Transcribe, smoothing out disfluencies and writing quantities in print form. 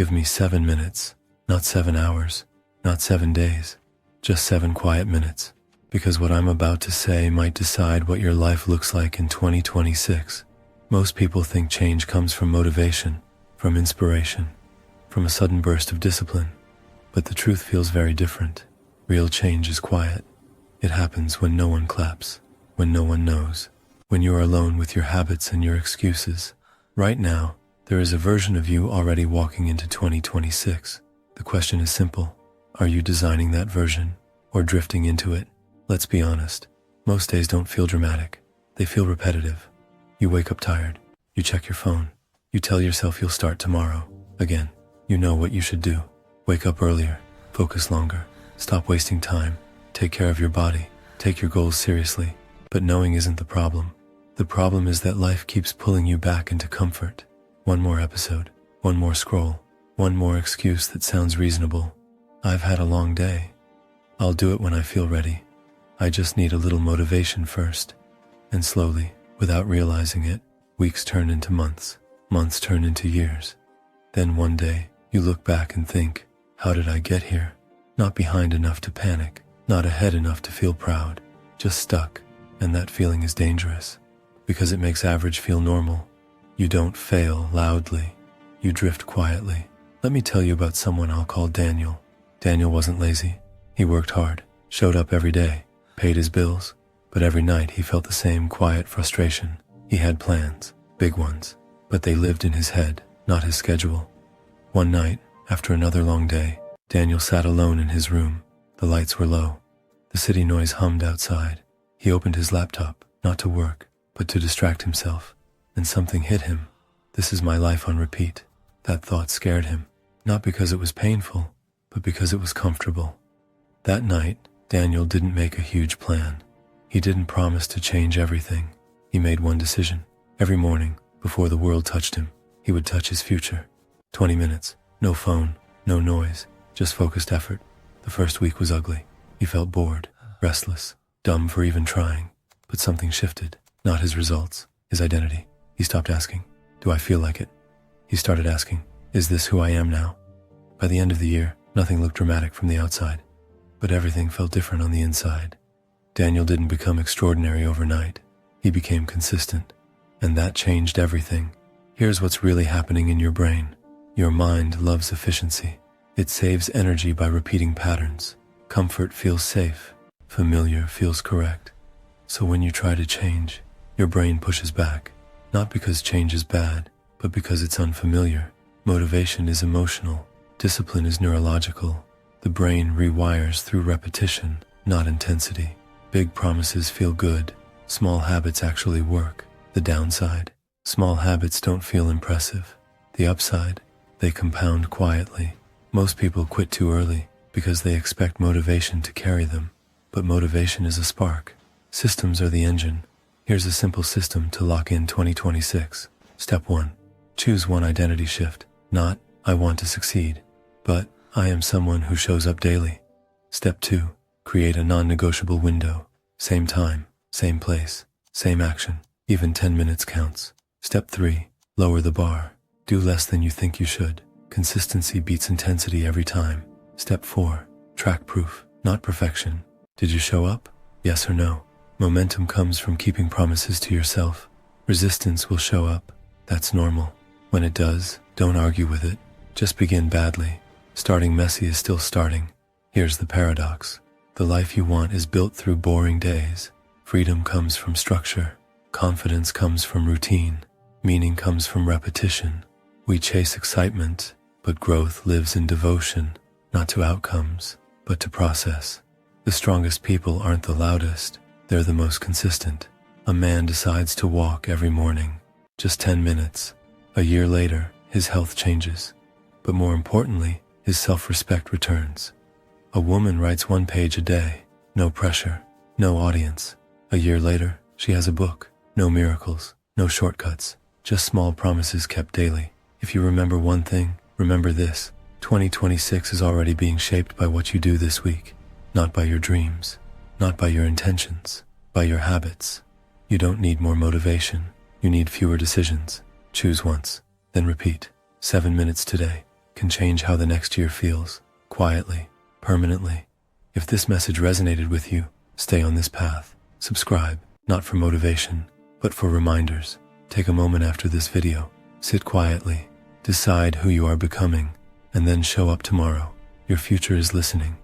Give me 7 minutes, not 7 hours, not 7 days, just 7 quiet minutes. Because what I'm about to say might decide what your life looks like in 2026. Most people think change comes from motivation, from inspiration, from a sudden burst of discipline. But the truth feels very different. Real change is quiet. It happens when no one claps, when no one knows, when you are alone with your habits and your excuses. Right now, there is a version of you already walking into 2026. The question is simple. Are you designing that version or drifting into it? Let's be honest. Most days don't feel dramatic. They feel repetitive. You wake up tired. You check your phone. You tell yourself you'll start tomorrow. Again, you know what you should do. Wake up earlier. Focus longer. Stop wasting time. Take care of your body. Take your goals seriously. But knowing isn't the problem. The problem is that life keeps pulling you back into comfort. One more episode. One more scroll. One more excuse that sounds reasonable. I've had a long day. I'll do it when I feel ready. I just need a little motivation first. And slowly, without realizing it, weeks turn into months. Months turn into years. Then one day, you look back and think, how did I get here? Not behind enough to panic, not ahead enough to feel proud, just stuck. And that feeling is dangerous, because it makes average feel normal. You don't fail loudly. You drift quietly. Let me tell you about someone I'll call Daniel. Daniel wasn't lazy. He worked hard, showed up every day, paid his bills, but every night he felt the same quiet frustration. He had plans, big ones, but they lived in his head, not his schedule. One night, after another long day, Daniel sat alone in his room. The lights were low. The city noise hummed outside. He opened his laptop, not to work, but to distract himself, and something hit him. This is my life on repeat. That thought scared him, not because it was painful, but because it was comfortable. That night, Daniel didn't make a huge plan. He didn't promise to change everything. He made one decision. Every morning, before the world touched him, he would touch his future. 20 minutes, no phone, no noise, just focused effort. The first week was ugly. He felt bored, restless, dumb for even trying. But something shifted. Not his results, his identity. He stopped asking, do I feel like it? He started asking, is this who I am now? By the end of the year, nothing looked dramatic from the outside, but everything felt different on the inside. Daniel didn't become extraordinary overnight. He became consistent, and that changed everything. Here's what's really happening in your brain. Your mind loves efficiency. It saves energy by repeating patterns. Comfort feels safe. Familiar feels correct. So when you try to change, your brain pushes back, not because change is bad, but because it's unfamiliar. Motivation is emotional. Discipline is neurological. The brain rewires through repetition, not intensity. Big promises feel good. Small habits actually work. The downside: small habits don't feel impressive. The upside: they compound quietly. Most people quit too early because they expect motivation to carry them. But motivation is a spark. Systems are the engine. Here's a simple system to lock in 2026. Step 1. Choose one identity shift. Not, I want to succeed, but I am someone who shows up daily. Step 2. Create a non-negotiable window. Same time, same place, same action. Even 10 minutes counts. Step 3. Lower the bar. Do less than you think you should. Consistency beats intensity every time. Step 4. Track proof, not perfection. Did you show up? Yes or no? Momentum comes from keeping promises to yourself. Resistance will show up. That's normal. When it does, don't argue with it. Just begin badly. Starting messy is still starting. Here's the paradox. The life you want is built through boring days. Freedom comes from structure. Confidence comes from routine. Meaning comes from repetition. We chase excitement, but growth lives in devotion, not to outcomes, but to process. The strongest people aren't the loudest. They're the most consistent. A man decides to walk every morning, just 10 minutes. A year later, his health changes. But more importantly, his self-respect returns. A woman writes 1 page a day. No pressure, no audience. A year later, she has a book. No miracles, no shortcuts, just small promises kept daily. If you remember one thing, remember this. 2026 is already being shaped by what you do this week. Not by your dreams, not by your intentions, by your habits. You don't need more motivation. You need fewer decisions. Choose once, then repeat. 7 minutes today, can change how the next year feels, quietly, permanently. If this message resonated with you, stay on this path. Subscribe, not for motivation, but for reminders. Take a moment after this video, sit quietly, decide who you are becoming, and then show up tomorrow. Your future is listening.